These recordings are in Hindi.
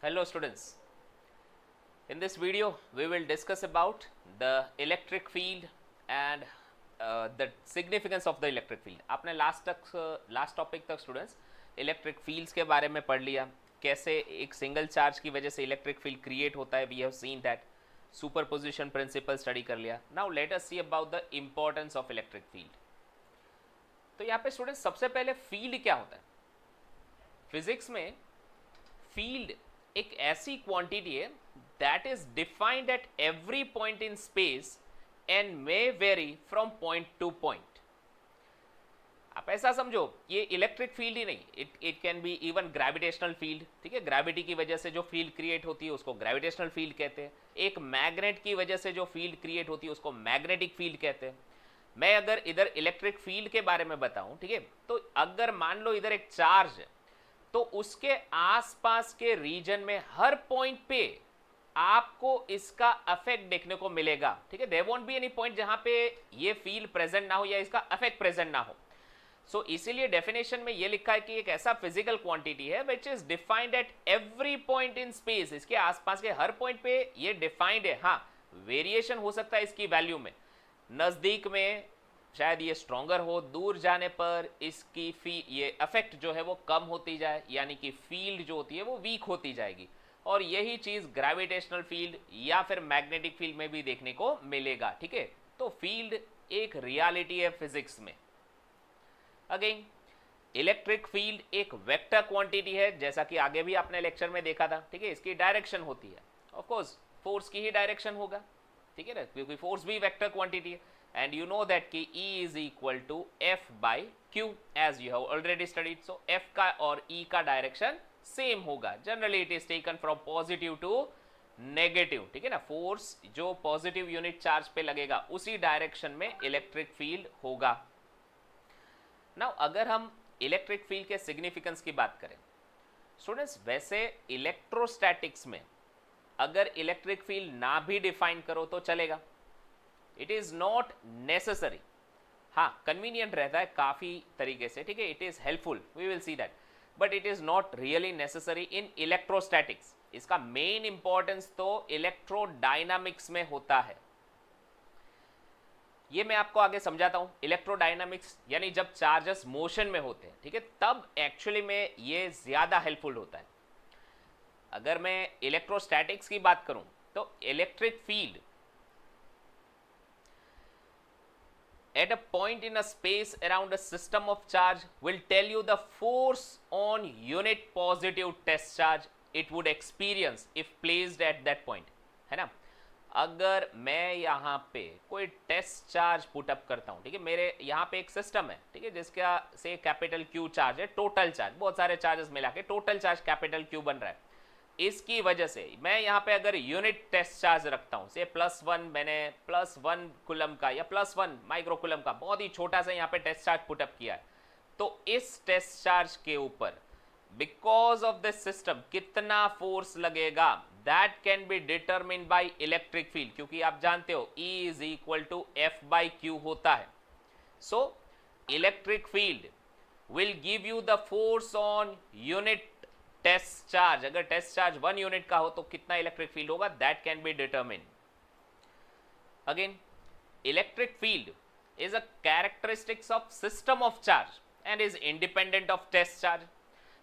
Hello students, in this video we will discuss about the electric field and the significance of the electric field. आपने लास्ट टॉपिक तक स्टूडेंट्स इलेक्ट्रिक फील्ड्स के बारे में पढ़ लिया, कैसे एक सिंगल चार्ज की वजह से इलेक्ट्रिक फील्ड क्रिएट होता है. We have seen that. Superposition principle study कर लिया. Now let us see about the importance of electric field. तो यहाँ पे स्टूडेंट्स सबसे पहले फील्ड क्या होता है. फिजिक्स में फील्ड एक ऐसी क्वांटिटी है that is defined at every point in space and may very from point two point. आप ऐसा समझो, ये इलेक्ट्रिक फील्ड ही नहीं, it can be even gravitational field. ठीक है, ग्रेविटी की वजह से जो फील्ड क्रिएट होती है उसको ग्रेविटेशनल फील्ड कहते हैं. एक मैग्नेट की वजह से जो फील्ड क्रिएट होती है उसको मैग्नेटिक फील्ड कहते हैं. मैं अगर इधर इलेक्ट्रिक फील्ड के बारे में बताऊं, ठीक है, तो अगर मान लो इधर एक चार्ज है तो उसके आसपास के रीजन में हर पॉइंट पे आपको इसका अफेक्ट देखने को मिलेगा. ठीक है, there won't be any point जहां पे ये फील्ड प्रेजेंट ना हो या इसका अफेक्ट प्रेजेंट ना हो. सो इसीलिए डेफिनेशन में ये लिखा है कि एक ऐसा फिजिकल क्वांटिटी है which is defined at every point in space. इसके आसपास के हर पॉइंट पे ये डिफाइंड है. हाँ, वेरिएशन हो सकता है इसकी वैल्यू में. नजदीक में शायद ये स्ट्रॉन्गर हो, दूर जाने पर इसकी ये अफेक्ट जो है वो कम होती जाए, यानी कि फील्ड जो होती है वो वीक होती जाएगी. और यही चीज ग्रेविटेशनल फील्ड या फिर मैग्नेटिक फील्ड में भी देखने को मिलेगा. ठीक है, तो फील्ड एक रियलिटी है फिजिक्स में. अगेन, इलेक्ट्रिक फील्ड एक वेक्टर क्वांटिटी है, जैसा कि आगे भी आपने लेक्चर में देखा था. ठीक है, इसकी डायरेक्शन होती है, ऑफ कोर्स फोर्स की ही डायरेक्शन होगा. ठीक है ना, क्योंकि फोर्स भी वेक्टर क्वांटिटी है. And you know that कि E is equal to F by Q as you have already studied. So F का और E का डायरेक्शन सेम होगा. Generally it is taken from positive to negative. ठीक है ना, फोर्स जो पॉजिटिव यूनिट चार्ज पे लगेगा उसी डायरेक्शन में इलेक्ट्रिक फील्ड होगा. नाउ अगर हम इलेक्ट्रिक फील्ड के सिग्निफिकेंस की बात करें स्टूडेंट्स, वैसे इलेक्ट्रोस्टैटिक्स में अगर इलेक्ट्रिक फील्ड ना भी डिफाइन करो तो चलेगा. It is not necessary. हाँ, कन्वीनियंट रहता है काफी तरीके से. ठीक है, it is helpful, we will see that, but it is not really necessary in electrostatics. इसका मेन इंपॉर्टेंस तो इलेक्ट्रोडायनामिक्स में होता है. ये मैं आपको आगे समझाता हूं. इलेक्ट्रोडायनामिक्स यानी जब चार्जेस मोशन में होते हैं, ठीक है, तब एक्चुअली में ये ज्यादा हेल्पफुल होता है. अगर मैं इलेक्ट्रोस्टैटिक्स की बात करूं तो electric field at a point in a space around a system of charge will tell you the force on unit positive test charge it would experience if placed at that point. है ना, अगर मैं यहाँ पे कोई टेस्ट चार्ज पुट अप करता हूँ, ठीक है, मेरे यहाँ पे एक सिस्टम है, ठीक है, जिसका से कैपिटल क्यू चार्ज है, टोटल चार्ज, बहुत सारे चार्जेस मिला के टोटल चार्ज कैपिटल क्यू बन रहा है. इसकी वजह से मैं यहाँ पे अगर यूनिट टेस्ट चार्ज रखता हूँ, से +1, मैंने +1 कुलम का या +1 माइक्रो कुलम का बहुत ही छोटा सा यहाँ पे टेस्ट चार्ज पुटअप किया है, तो इस टेस्ट चार्ज के ऊपर बिकॉज ऑफ दिस सिस्टम कितना फोर्स लगेगा that can be determine by electric field. क्योंकि आप जानते हो E is equal to F by Q होता है. So electric field will give you the force on unit test charge. अगर टेस्ट चार्ज 1 यूनिट का हो तो कितना इलेक्ट्रिक फील्ड होगा, that can be determine. Again, electric field is a characteristics of system of charge and is independent of test charge.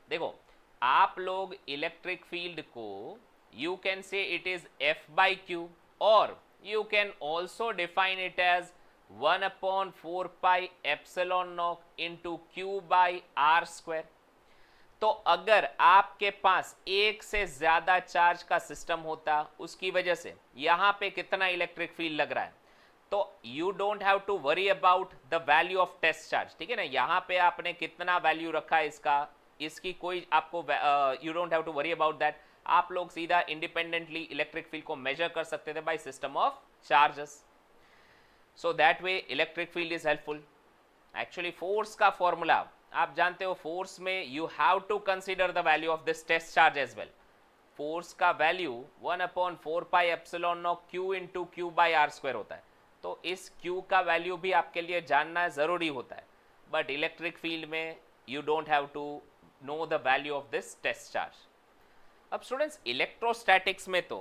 देखो, आप लोग इलेक्ट्रिक फील्ड को you can say it is F by Q और you can also define it as 1/4 pi epsilon naught into Q by R square. तो अगर आपके पास एक से ज्यादा चार्ज का सिस्टम होता, उसकी वजह से यहां पे कितना इलेक्ट्रिक फील्ड लग रहा है, तो you don't have to worry about the value of test charge. ठीक है ना, यहां पे आपने कितना वैल्यू रखा है इसकी कोई आपको you don't have to worry about that. आप लोग सीधा इंडिपेंडेंटली इलेक्ट्रिक फील्ड को मेजर कर सकते थे by system of charges. So that way electric field is helpful. Actually force का फॉर्मूला आप जानते हो, फोर्स में you have to consider the value of this test charge as well. Force का value 1/4 pi epsilon naught Q into Q by R square होता है. तो इस Q का वैल्यू भी आपके लिए जानना जरूरी होता है. बट इलेक्ट्रिक फील्ड में you don't have to know the value of this test charge. अब स्टूडेंट्स इलेक्ट्रोस्टैटिक्स में तो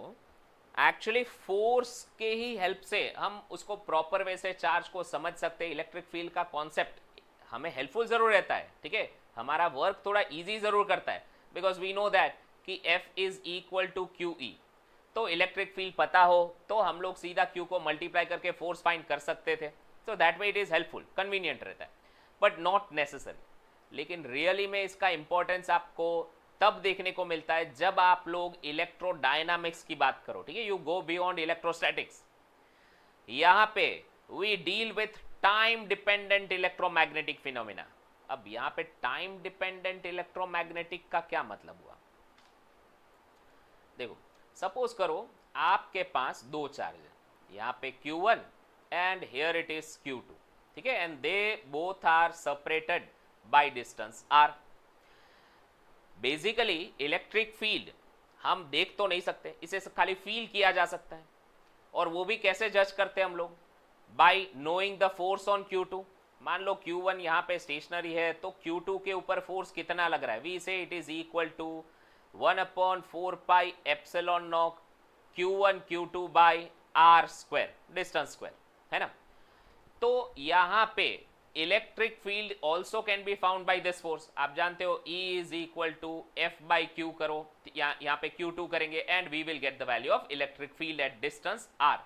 एक्चुअली फोर्स के ही हेल्प से हम उसको प्रॉपर वे से चार्ज को समझ सकते हैं। इलेक्ट्रिक फील्ड का कॉन्सेप्ट हमें हेल्पफुल जरूर रहता है, ठीक है, हमारा वर्क थोड़ा इजी जरूर करता है, बिकॉज वी नो दैट कि F is equal to Q E. तो इलेक्ट्रिक फील्ड पता हो तो हम लोग सीधा Q को मल्टीप्लाई करके फोर्स फाइंड कर सकते थे। सो that way it is helpful, convenient रहता है, बट नॉट नेसेसरी। लेकिन रियली में इसका इंपॉर्टेंस आपको तब देखने को मिलता है जब आप लोग इलेक्ट्रोडायनामिक्स की बात करो, ठीक है, यू गो बियॉन्ड इलेक्ट्रोस्टैटिक्स। यहां पे we deal with time dependent electromagnetic phenomena. अब यहां पे टाइम डिपेंडेंट इलेक्ट्रोमैग्नेटिक का क्या मतलब हुआ? देखो, सपोज करो आपके पास दो चार्ज है, यहां पे Q1 and here it is Q2, ठीक है, and they both are separated by distance r। Basically electric field हम देख तो नहीं सकते, इसे खाली फील किया जा सकता है, और वो भी कैसे जज करते हैं हम लोग? Bye knowing the force on Q2। मान लो Q1 यहाँ पे स्टेशनरी है, तो Q2 के ऊपर फोर्स कितना लग रहा है? We say it is equal to 1/4 pi epsilon naught Q1 Q2 by r square, distance square, है ना। तो यहाँ पे electric field also can be found by this force. आप जानते हो E is equal to F by Q करो, यहाँ पे Q2 करेंगे and we will get the value of electric field at distance r।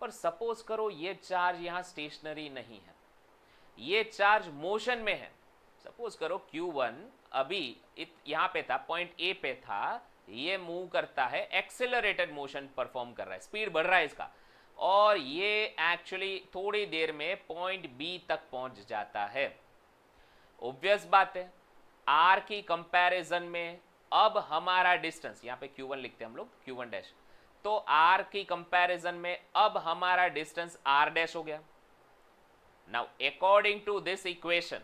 पर सपोज करो ये चार्ज यहाँ स्टेशनरी नहीं है, ये चार्ज मोशन में है। सपोज करो Q1 अभी यहाँ पे था, पॉइंट A पे था, ये मूव करता है, एक्सेलरेटेड मोशन परफॉर्म कर रहा है, स्पीड बढ़ रहा है इसका, और ये एक्चुअली थोड़ी देर में पॉइंट B तक पहुंच जाता है। ऑब्वियस बात है, R की कंपैरिजन में अब हमारा डिस्टेंस, यहाँ पे Q1 लिखते हैं हम लोग, Q1 डैश, तो R की कंपैरिजन में अब हमारा डिस्टेंस R डैश हो गया। Now according to this equation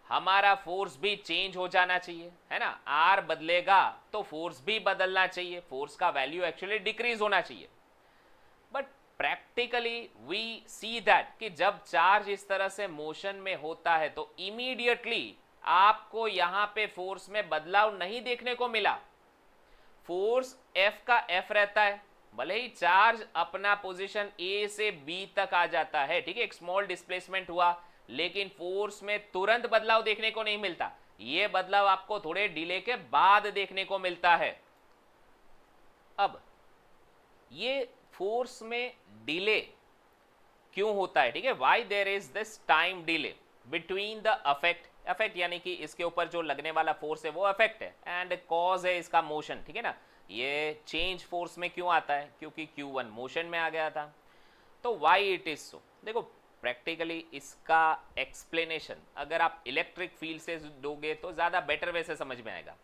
हमारा फोर्स भी चेंज हो जाना चाहिए, है ना। R बदलेगा तो फोर्स भी बदलना चाहिए, फोर्स का वैल्यू एक्चुअली डिक्रीज होना चाहिए। But practically we see that कि जब चार्ज इस तरह से मोशन में होता है तो इमीडिएटली आपको यहां पे फोर्स में बदलाव नहीं देखने को मिला। फोर्स F का F रहता है, भले ही चार्ज अपना पोजीशन A से B तक आ जाता है, ठीक है, एक स्मॉल डिस्प्लेसमेंट हुआ, लेकिन फोर्स में तुरंत बदलाव देखने को नहीं मिलता, यह बदलाव आपको थोड़े डिले के बाद देखने को मिलता है। अब ये फोर्स में डिले क्यों होता है, ठीक है, why there is this time delay between the effect यानी कि इसके ऊपर जो लगने वाला फोर्स है वो अफेक्ट है, एंड कॉज है इसका मोशन, ठीक है ना। ये चेंज फोर्स में क्यों आता है? क्योंकि Q1 मोशन में आ गया था। तो वाई इट इज सो, देखो प्रैक्टिकली इसका एक्सप्लेनेशन अगर आप इलेक्ट्रिक फील्ड से दोगे तो ज्यादा बेटर वे से समझ में आएगा।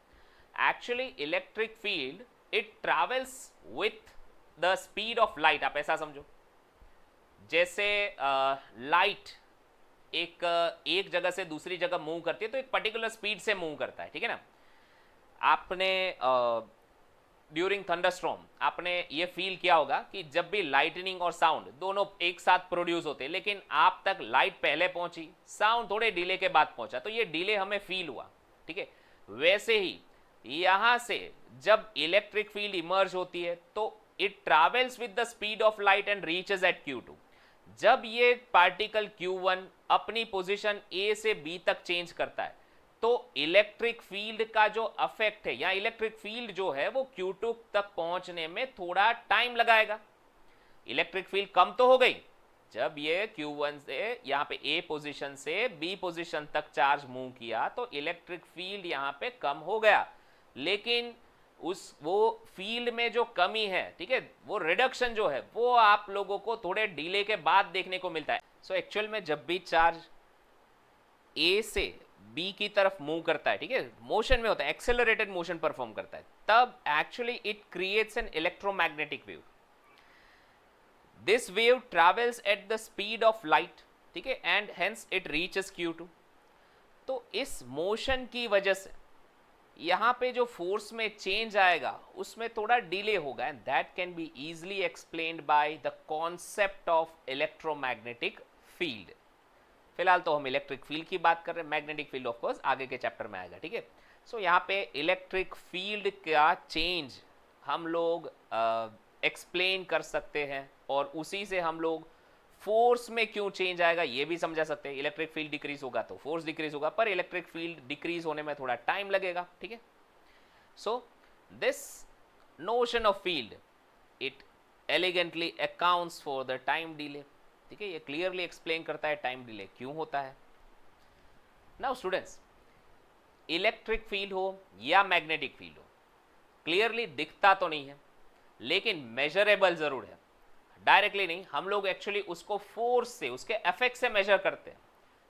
Actually electric field it travels with the speed of light. आप ऐसा समझो जैसे लाइट एक जगह से दूसरी जगह मूव करती है तो एक पर्टिकुलर स्पीड से मूव करता है, ठीक है ना। आपने ड्यूरिंग थंडरस्टॉर्म आपने ये फील किया होगा कि जब भी लाइटनिंग और साउंड दोनों एक साथ प्रोड्यूस होते हैं, लेकिन आप तक लाइट पहले पहुंची, साउंड थोड़े डिले के बाद पहुंचा, तो ये डिले हमें फील हुआ, ठीक है। वैसे ही यहां से जब इलेक्ट्रिक फील्ड इमर्ज होती है तो it travels with the speed of light and reaches at Q2। जब ये पार्टिकल Q1 अपनी पोजीशन A से B तक चेंज करता है तो इलेक्ट्रिक फील्ड का जो अफेक्ट है या इलेक्ट्रिक फील्ड जो है वो Q2 तक पहुंचने में थोड़ा टाइम लगाएगा। इलेक्ट्रिक फील्ड कम तो हो गई जब ये Q1 से यहां पे A पोजीशन से B पोजीशन तक चार्ज मूव किया, तो इलेक्ट्रिक फील्ड यहां पे कम हो गया, लेकिन वो फील्ड में जो कमी है, ठीक है, वो रिडक्शन जो है वो आप लोगों को थोड़े डिले के बाद देखने को मिलता है। सो एक्चुअल में जब भी चार्ज A से B की तरफ मूव करता है, ठीक है, मोशन में होता है, एक्सेलरेटेड मोशन परफॉर्म करता है, तब actually it creates an electromagnetic wave. This wave travels at the speed of light, ठीक है, and hence it reaches Q2। तो इस मोशन की वजह से यहां पे जो फोर्स में चेंज आएगा उसमें थोड़ा डिले होगा, and that can be easily explained by the concept of electromagnetic field. फिलहाल तो हम इलेक्ट्रिक फील्ड की बात कर रहे हैं, मैग्नेटिक फील्ड ऑफ कोर्स आगे के चैप्टर में आएगा, ठीक है। सो यहाँ पे इलेक्ट्रिक फील्ड का चेंज हम लोग एक्सप्लेन कर सकते हैं और उसी से हम लोग फोर्स में क्यों चेंज आएगा ये भी समझा सकते हैं। इलेक्ट्रिक फील्ड डिक्रीज होगा तो फोर्स डिक्रीज होगा, पर इलेक्ट्रिक फील्ड डिक्रीज होने में थोड़ा टाइम लगेगा, ठीक है। So this notion of field it elegantly accounts for the time delay, ठीक है। ये क्लियरली एक्सप्लेन करता है टाइम डिले क्यों होता है। नाउ स्टूडेंट्स, इलेक्ट्रिक फील्ड हो या मैग्नेटिक फील्ड हो, क्लियरली दिखता तो नहीं है लेकिन मेजरेबल जरूर है। डायरेक्टली नहीं, हम लोग एक्चुअली उसको फोर्स से, उसके इफेक्ट से मेजर करते हैं,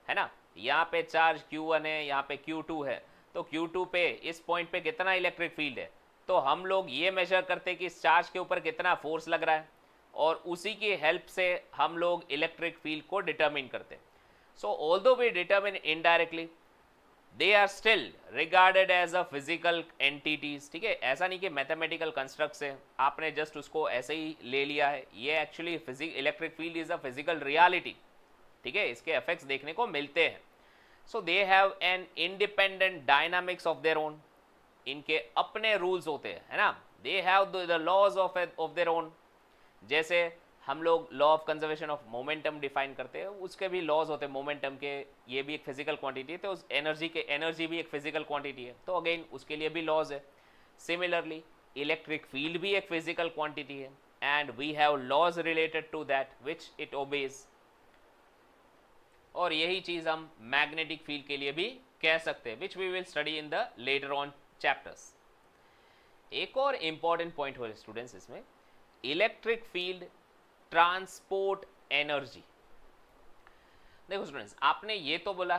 है ना। यहाँ पे चार्ज Q1 है, यहाँ पे Q2 है, तो Q2 पे इस पॉइंट पे कितना इलेक्ट्रिक फील्ड है, तो हम लोग ये मेजर करते हैं कि इस चार्ज के ऊपर कितना फोर्स लग रहा है और उसी की हेल्प से हम लोग इलेक्ट्रिक फील्ड को डिटरमिन करते हैं। So although we determine indirectly, they are still regarded as a physical entities, ठीक है। ऐसा नहीं कि मैथमेटिकल कंस्ट्रक्ट्स है, आपने जस्ट उसको ऐसे ही ले लिया है। ये actually electric field is a physical reality, ठीक है। इसके इफेक्ट्स देखने को मिलते हैं। So they have an independent dynamics of their own, इनके अपने रूल्स होते हैं, है ना। They have the laws of their own. जैसे हम लोग law of conservation of momentum define करते हैं, उसके भी लॉज होते हैं मोमेंटम के। ये भी एक फिजिकल क्वांटिटी है, तो उस एनर्जी भी एक फिजिकल क्वांटिटी है, तो अगेन उसके लिए भी लॉज है। सिमिलरली इलेक्ट्रिक फील्ड भी एक फिजिकल क्वांटिटी है and we have laws related to that which it obeys. और यही चीज हम मैग्नेटिक फील्ड के लिए भी कह सकते हैं, which we will study in the later on chapters. एक और इंपॉर्टेंट पॉइंट हो स्टूडेंट्स इसमें, इलेक्ट्रिक फील्ड ट्रांसपोर्ट एनर्जी। देखो स्टूडेंट्स, आपने ये तो बोला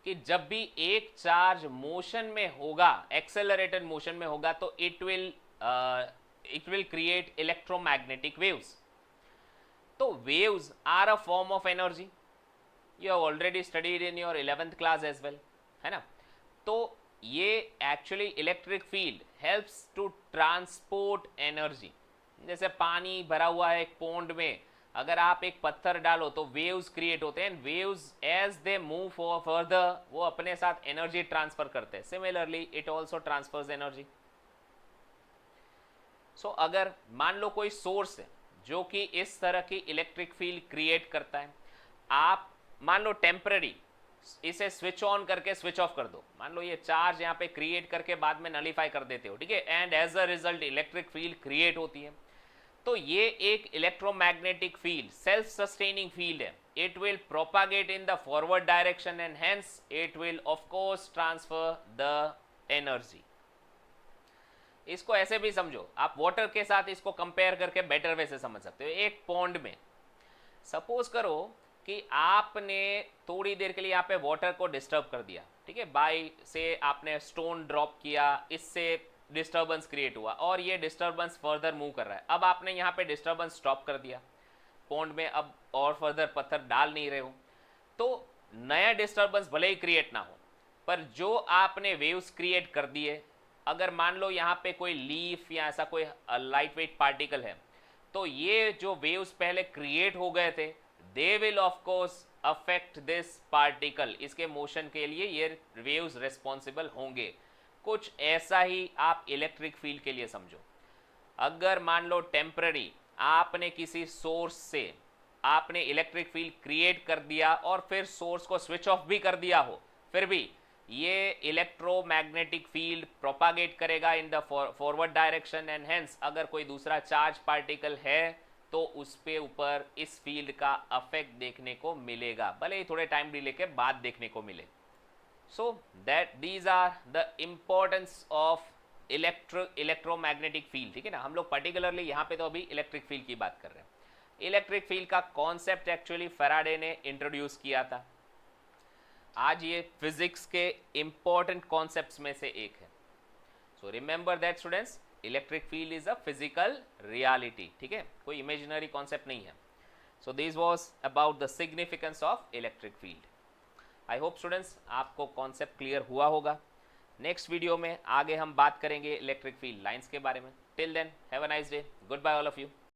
कि जब भी एक चार्ज मोशन में होगा, एक्सेलरेटेड मोशन में होगा, तो it will create electromagnetic waves. तो waves are a form of energy, you have already studied in your 11th class as well, है ना। तो ये actually electric field helps to transport energy. जैसे पानी भरा हुआ है एक पॉन्ड में, अगर आप एक पत्थर डालो तो वेव्स क्रिएट होते हैं, waves as they move further वो अपने साथ एनर्जी ट्रांसफर करते हैं। Similarly it also transfers energy. So अगर मान लो कोई सोर्स है जो कि इस तरह की इलेक्ट्रिक फील्ड क्रिएट करता है, आप मान लो टेम्पररी इसे स्विच ऑन करके स्विच ऑफ कर दो, मान लो ये चार्ज यहाँ पे क्रिएट करके बाद में नलीफाई कर देते हो, ठीक है, and as a result electric field create होती है। तो ये एक electromagnetic field, self sustaining field है। It will propagate in the forward direction and hence it will of course transfer the energy. इसको ऐसे भी समझो, आप वाटर के साथ इसको कंपेयर करके बेटर वे से समझ सकते हो। एक पॉन्ड में सपोज करो कि आपने थोड़ी देर के लिए यहाँ पे वाटर को डिस्टर्ब कर दिया, ठीक है, बाय से आपने स्टोन ड्रॉप किया, इससे डिस्टर्बेंस क्रिएट हुआ और ये डिस्टर्बेंस फर्दर मूव कर रहा है। अब आपने यहाँ पे डिस्टर्बेंस स्टॉप कर दिया पॉन्ड में, अब और फर्दर पत्थर डाल नहीं रहे हो, तो नया डिस्टर्बेंस भले ही क्रिएट ना हो, पर जो आपने वेव्स क्रिएट कर दिए, अगर मान लो यहाँ पे कोई लीफ या ऐसा कोई लाइट वेट पार्टिकल है, तो ये जो वेव्स पहले क्रिएट हो गए थे, they will of course affect this particle, इसके मोशन के लिए ये वेव्स रिस्पॉन्सिबल होंगे। कुछ ऐसा ही आप इलेक्ट्रिक फील्ड के लिए समझो। अगर मान लो टेम्पररी आपने किसी सोर्स से आपने इलेक्ट्रिक फील्ड क्रिएट कर दिया और फिर सोर्स को स्विच ऑफ भी कर दिया हो, फिर भी ये इलेक्ट्रोमैग्नेटिक फील्ड प्रोपागेट करेगा इन the forward direction and hence अगर कोई दूसरा चार्ज पार्टिकल है तो उस पे ऊपर इस फील्ड का अफेक्ट देखने को मिलेगा, भले ही थोड़े टाइम डिले के बाद देखने को मिले। So that these are the importance of electromagnetic field, ठीक है ना। हम लोग पर्टिकुलरली यहाँ पे तो अभी इलेक्ट्रिक फील्ड की बात कर रहे हैं। इलेक्ट्रिक फील्ड का कॉन्सेप्ट एक्चुअली फैराडे ने इंट्रोड्यूस किया था। आज ये फिजिक्स के इंपॉर्टेंट कॉन्सेप्ट्स में से एक है। So remember that students, electric field is a physical reality, ठीक है, कोई इमेजिनरी कॉन्सेप्ट नहीं है। So this was about the significance of electric field. I hope students आपको कॉन्सेप्ट क्लियर हुआ होगा। नेक्स्ट वीडियो में आगे हम बात करेंगे इलेक्ट्रिक फील्ड लाइंस के बारे में। Till then have a nice day, goodbye all of you.